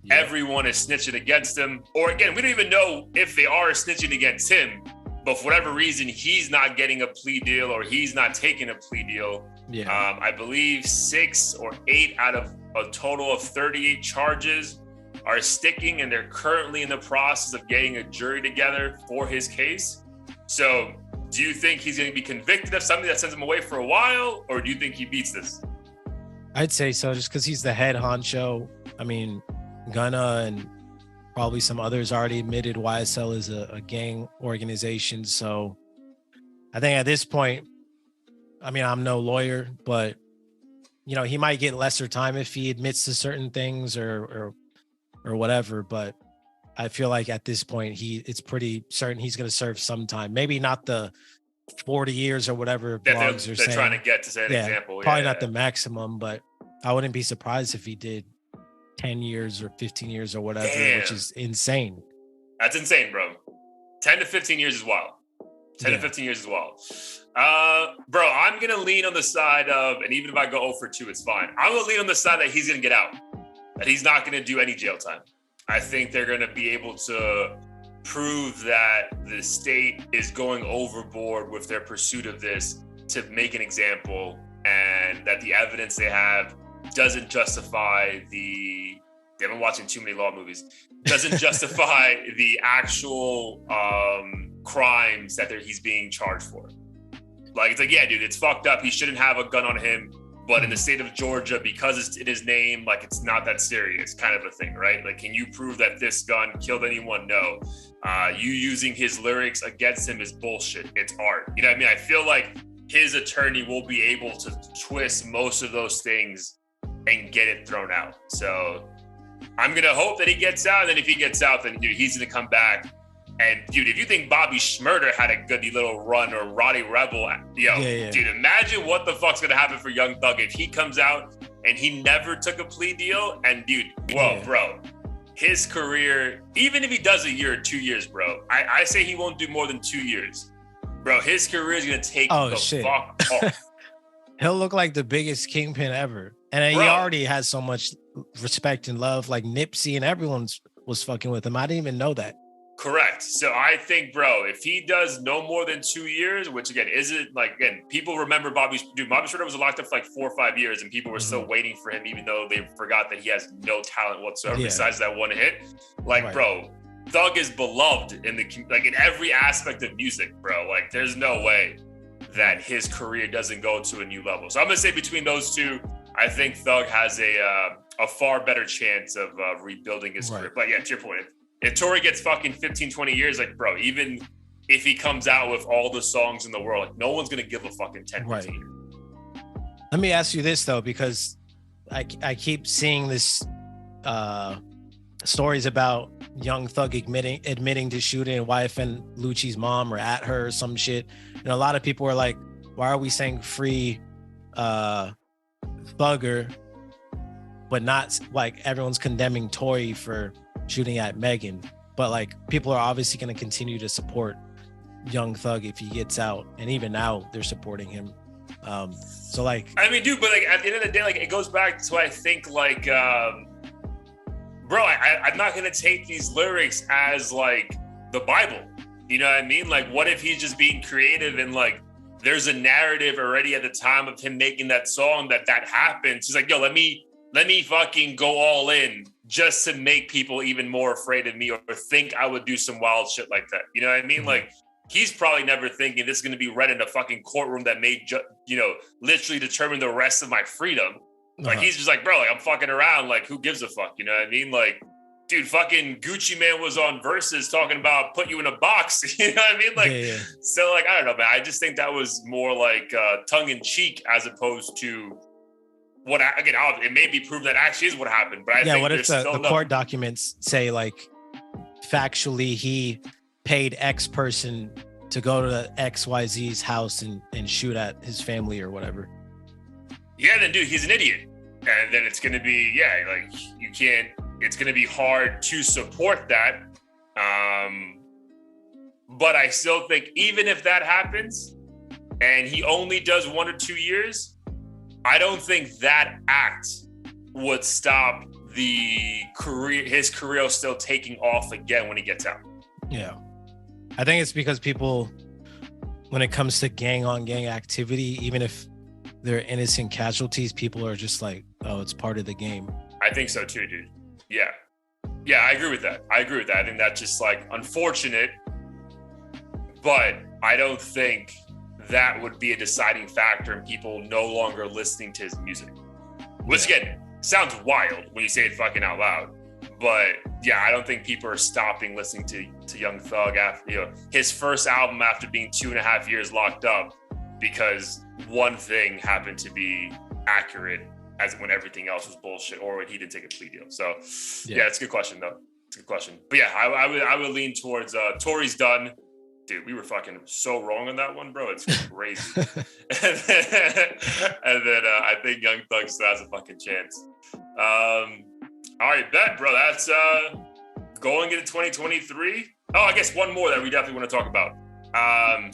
Yeah. Everyone is snitching against him, or again, we don't even know if they are snitching against him. But for whatever reason, he's not getting a plea deal or he's not taking a plea deal. Yeah. I believe 6 or 8 out of a total of 38 charges are sticking, and they're currently in the process of getting a jury together for his case. So do you think he's going to be convicted of something that sends him away for a while, or do you think he beats this? I'd say so, just because he's the head honcho. I mean, Gunna and probably some others already admitted YSL is a gang organization. So I think at this point, I mean, I'm no lawyer, but, you know, he might get lesser time if he admits to certain things or whatever. But I feel like at this point, it's pretty certain he's going to serve some time. Maybe not the 40 years or whatever blogs they're trying to get to say an example. Probably not the maximum, but I wouldn't be surprised if he did 10 years or 15 years or whatever, which is insane. That's insane, bro. 10 to 15 years is wild. 10 to 15 years as well. Bro, I'm going to lean on the side of, and even if I go 0 for 2, it's fine. I'm going to lean on the side that he's going to get out, that he's not going to do any jail time. I think they're going to be able to prove that the state is going overboard with their pursuit of this to make an example, and that the evidence they have doesn't justify they've been watching too many law movies, doesn't justify the actual crimes that he's being charged for. Like, it's like, yeah, dude, it's fucked up. He shouldn't have a gun on him. But in the state of Georgia, because it's in his name, like, it's not that serious kind of a thing, right? Like, can you prove that this gun killed anyone? No. You using his lyrics against him is bullshit. It's art. You know what I mean? I feel like his attorney will be able to twist most of those things and get it thrown out. So I'm going to hope that he gets out. And then if he gets out, then, dude, he's going to come back. And, dude, if you think Bobby Shmurda had a good little run, or Roddy Rebel, dude, imagine what the fuck's going to happen for Young Thug if he comes out and he never took a plea deal. And, dude, bro, his career, even if he does a year or 2 years, bro, I say he won't do more than 2 years. Bro, his career is going to take fuck off. He'll look like the biggest kingpin ever. And he already has so much respect and love. Like, Nipsey and everyone was fucking with him. I didn't even know that. Correct. So I think, bro, if he does no more than 2 years, which again, isn't like, again, people remember Bobby Shmurda was locked up for like 4 or 5 years, and people were still waiting for him, even though they forgot that he has no talent whatsoever besides that one hit. Like, bro, Thug is beloved in in every aspect of music, bro. Like, there's no way that his career doesn't go to a new level. So I'm gonna say between those two, I think Thug has a far better chance of rebuilding his career. But yeah, to your point, if Tory gets fucking 15, 20 years, like, bro, even if he comes out with all the songs in the world, like, no one's going to give a fucking 10, 15 years. Let me ask you this, though, because I keep seeing this stories about Young Thug admitting to shooting YFN Lucci's mom or at her or some shit. And a lot of people are like, why are we saying free Thugger, but not, like, everyone's condemning Tory for shooting at Megan? But, like, people are obviously going to continue to support Young Thug if he gets out, and even now they're supporting him. So, like, I mean, dude, but, like, at the end of the day, like, it goes back to, I think, like, bro, I'm not going to take these lyrics as, like, the Bible. You know what I mean? Like, what if he's just being creative and, like, there's a narrative already at the time of him making that song that happens. He's like, yo, let me fucking go all in just to make people even more afraid of me or think I would do some wild shit like that. You know what I mean? Like, he's probably never thinking this is going to be read in a fucking courtroom that may, literally determine the rest of my freedom. Like, he's just like, bro, like, I'm fucking around. Like, who gives a fuck? You know what I mean? Like, dude, fucking Gucci Mane was on Versus talking about put you in a box. You know what I mean? Like, so, like, I don't know, man. I just think that was more like tongue in cheek as opposed to what, again, it may be proven that actually is what happened. But I think what if the court documents say, like, factually he paid X person to go to XYZ's house and shoot at his family or whatever? Yeah, then, dude, he's an idiot. And then it's going to be, like, you can't, it's going to be hard to support that. But I still think even if that happens and he only does 1 or 2 years, I don't think that act would stop his career still taking off again when he gets out. Yeah. I think it's because people, when it comes to gang on gang activity, even if they're innocent casualties, people are just like, oh, it's part of the game. I think so too, dude. Yeah. Yeah, I agree with that. I think that's just, like, unfortunate, but I don't think that would be a deciding factor in people no longer listening to his music. Which, again, sounds wild when you say it fucking out loud. But yeah, I don't think people are stopping listening to Young Thug after, his first album after being 2.5 years locked up because one thing happened to be accurate as when everything else was bullshit, or when he didn't take a plea deal. So yeah, it's a good question though. It's a good question. But yeah, I would lean towards Tory's done. dude, we were fucking so wrong on that one, bro. It's crazy. and then I think Young Thug still has a fucking chance. All right, bet, bro. That's going into 2023. Oh, I guess one more that we definitely want to talk about.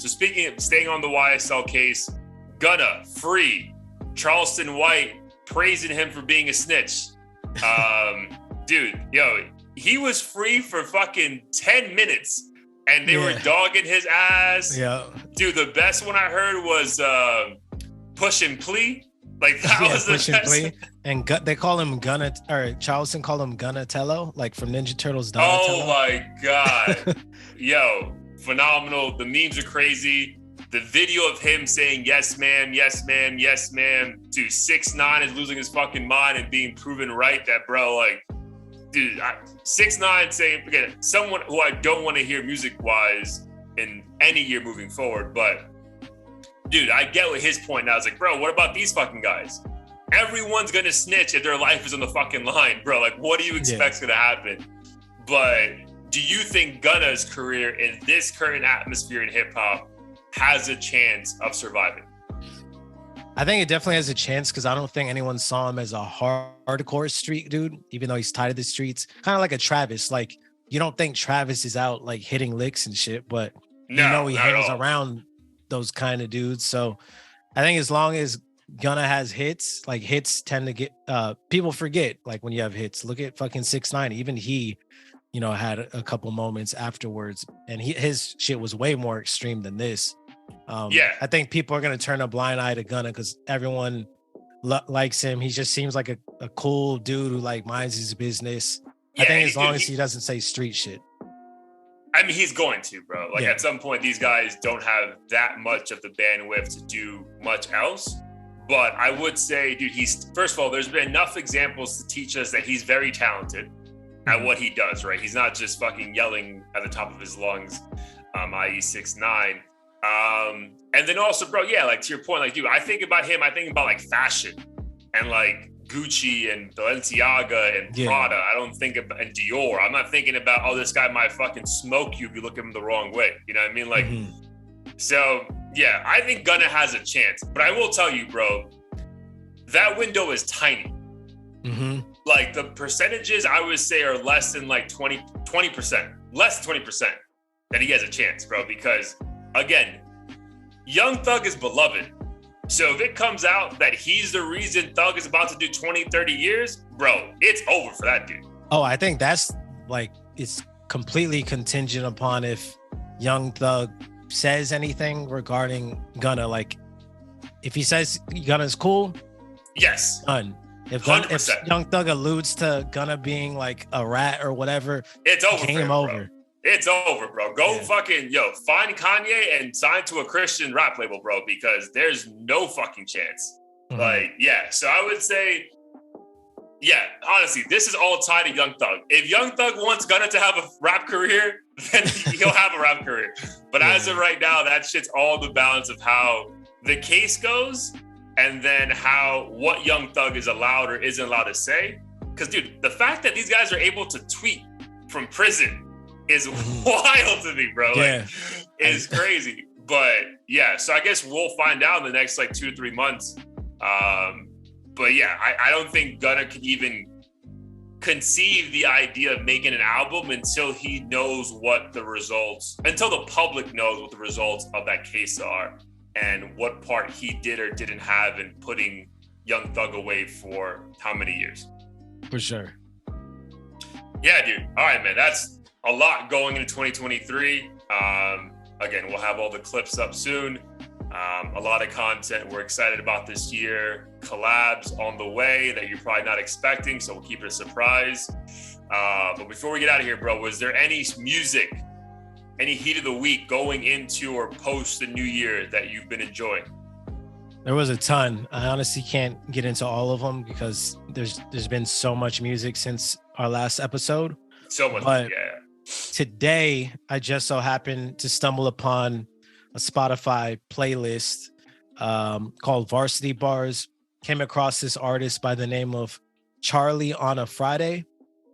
So speaking of staying on the YSL case, Gunna free. Charleston White praising him for being a snitch. Dude, yo, he was free for fucking 10 minutes. And they were dogging his ass. Yeah. Dude, the best one I heard was Push and Plea. Like, that was the Push best. And Plea. And they call him Gunna, or Charleston called him Gunnatello, like from Ninja Turtles. Donatello. Oh, my God. Yo, phenomenal. The memes are crazy. The video of him saying, yes, ma'am, yes, ma'am, yes, ma'am. Dude, 6ix9ine is losing his fucking mind and being proven right that, bro, like, dude, 6ix9ine saying, again, someone who I don't want to hear music-wise in any year moving forward, but dude, I get what his point now. I was like, bro, what about these fucking guys? Everyone's gonna snitch if their life is on the fucking line, bro. Like, what do you expect's gonna happen? But do you think Gunna's career in this current atmosphere in hip-hop has a chance of surviving? I think it definitely has a chance because I don't think anyone saw him as a hardcore street dude, even though he's tied to the streets. Kind of like a Travis. Like, you don't think Travis is out like hitting licks and shit, but he hangs around those kind of dudes. So I think as long as Gunna has hits, like hits tend to get people forget. Like when you have hits, look at fucking 6ix9ine. Even he, had a couple moments afterwards, and his shit was way more extreme than this. I think people are going to turn a blind eye to Gunna because everyone likes him. He just seems like a cool dude who like minds his business. I think as long as he doesn't say street shit. I mean, he's going to, bro. Like at some point, these guys don't have that much of the bandwidth to do much else. But I would say, dude, first of all, there's been enough examples to teach us that he's very talented at what he does, right? He's not just fucking yelling at the top of his lungs, i.e. 6ix9ine. And then also, bro, like to your point, like, dude, I think about him, I think about like fashion and like Gucci and Balenciaga and Prada. I don't think about, and Dior. I'm not thinking about, oh, this guy might fucking smoke you if you look at him the wrong way. You know what I mean? Like, so yeah, I think Gunna has a chance, but I will tell you, bro, that window is tiny. Like the percentages I would say are less than like 20%, less than 20% that he has a chance, bro, because again, Young Thug is beloved. So if it comes out that he's the reason Thug is about to do 20, 30 years, bro, it's over for that dude. Oh, I think that's like, it's completely contingent upon if Young Thug says anything regarding Gunna. Like, if he says Gunna's cool, yes, done. If Young Thug alludes to Gunna being like a rat or whatever, it's over. Game over. Bro. It's over, bro. Go fucking, find Kanye and sign to a Christian rap label, bro, because there's no fucking chance. Like, so I would say, honestly, this is all tied to Young Thug. If Young Thug wants Gunna to have a rap career, then he'll have a rap career. But as of right now, that shit's all the balance of how the case goes and then what Young Thug is allowed or isn't allowed to say. Because, dude, the fact that these guys are able to tweet from prison is wild to me, bro. Like, it's crazy. But so I guess we'll find out in the next like 2 to 3 months. But I don't think Gunna can even conceive the idea of making an album until he knows until the public knows what the results of that case are and what part he did or didn't have in putting Young Thug away for how many years. For sure. Yeah, dude. All right, man. That's a lot going into 2023. Again, we'll have all the clips up soon. A lot of content we're excited about this year. Collabs on the way that you're probably not expecting, so we'll keep it a surprise. But before we get out of here, bro, was there any music, any heat of the week going into or post the new year that you've been enjoying? There was a ton. I honestly can't get into all of them because there's been so much music since our last episode. So much, but today, I just so happened to stumble upon a Spotify playlist called Varsity Bars. Came across this artist by the name of Charlie on a Friday,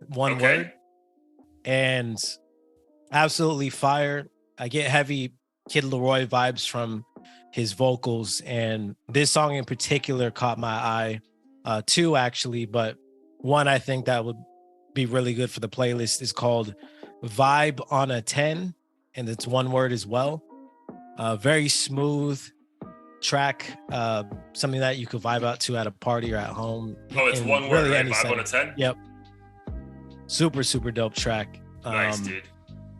one word, and absolutely fire. I get heavy Kid Leroy vibes from his vocals, and this song in particular caught my eye. Two actually, but one I think that would be really good for the playlist is called Vibe on a 10, and it's one word as well. Very smooth track, something that you could vibe out to at a party or at home. Oh, it's one word, really right? Vibe on a 10? Yep. Super dope track. Nice, dude.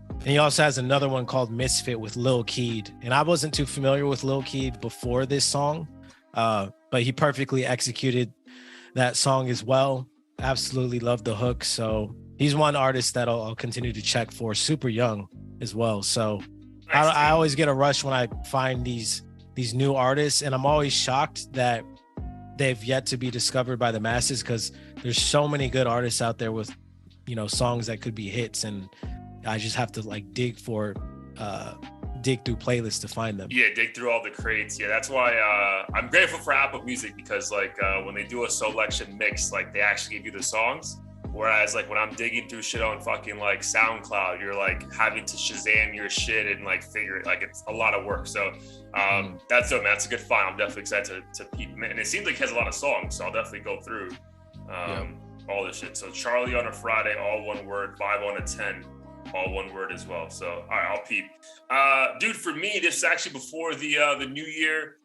And he also has another one called Misfit with Lil Keed. And I wasn't too familiar with Lil Keed before this song, but he perfectly executed that song as well. Absolutely love the hook. So he's one artist that I'll continue to check for. Super young as well. So nice, I always get a rush when I find these new artists, and I'm always shocked that they've yet to be discovered by the masses, because there's so many good artists out there with, you know, songs that could be hits, and I just have to like dig through playlists to find them. Yeah, dig through all the crates. Yeah, that's why I'm grateful for Apple Music, because like when they do a selection mix, like they actually give you the songs. Whereas like when I'm digging through shit on fucking like SoundCloud, you're like having to Shazam your shit and like figure it, like it's a lot of work. So that's dope, man. That's a good find. I'm definitely excited to peep. And it seems like he has a lot of songs, so I'll definitely go through all this shit. So Charlie on a Friday, all one word. Vibe on a 10, all one word as well. So all right, I'll peep. Dude, for me, this is actually before the new year.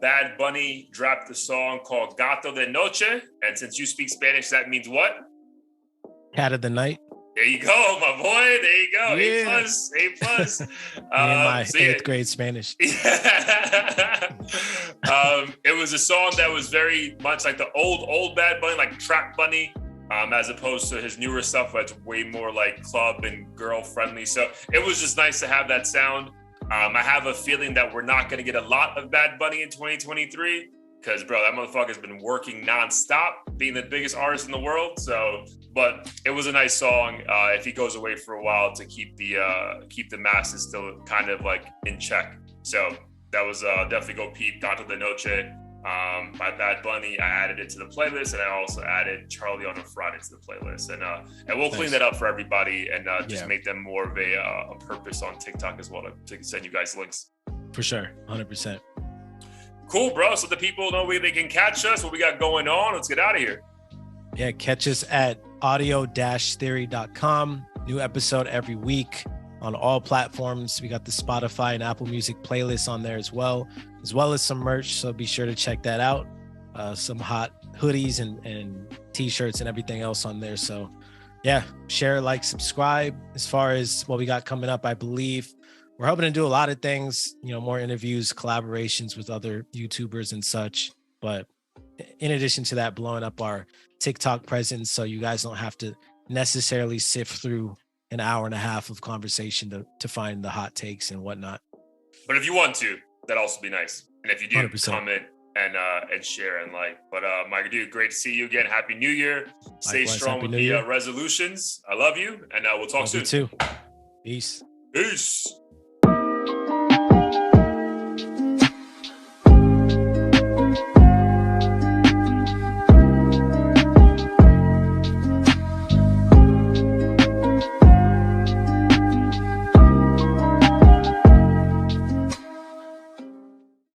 Bad Bunny dropped the song called Gato de Noche, and since you speak Spanish, that means what? Cat of the Night. There you go, my boy. There you go. Yeah. A plus. In my 8th grade Spanish. It was a song that was very much like the old Bad Bunny, like Trap Bunny, as opposed to his newer stuff that's way more like club and girl friendly. So it was just nice to have that sound. I have a feeling that we're not going to get a lot of Bad Bunny in 2023. Because, bro, that motherfucker's been working nonstop, being the biggest artist in the world. So, but it was a nice song. If he goes away for a while, to keep the masses still kind of like in check. So that was definitely go peep Gato de Noche by Bad Bunny. I added it to the playlist, and I also added Charlie on a Friday to the playlist. And we'll clean that up for everybody, and just make them more of a purpose on TikTok as well to send you guys links. For sure, 100%. Cool, bro. So the people know where they can catch us, what we got going on. Let's get out of here. Yeah, catch us at audio-theory.com. New episode every week on all platforms. We got the Spotify and Apple Music playlists on there as well as some merch. So be sure to check that out. Some hot hoodies and t-shirts and everything else on there. So yeah, share, like, subscribe. As far as what we got coming up, I believe we're hoping to do a lot of things, you know, more interviews, collaborations with other YouTubers and such. But in addition to that, blowing up our TikTok presence, so you guys don't have to necessarily sift through an hour and a half of conversation to find the hot takes and whatnot. But if you want to, that'd also be nice. And if you do, 100%. comment and share and like. But Mike, dude, great to see you again. Happy New Year. Stay strong with the resolutions. I love you, and we'll talk soon. You too. Peace.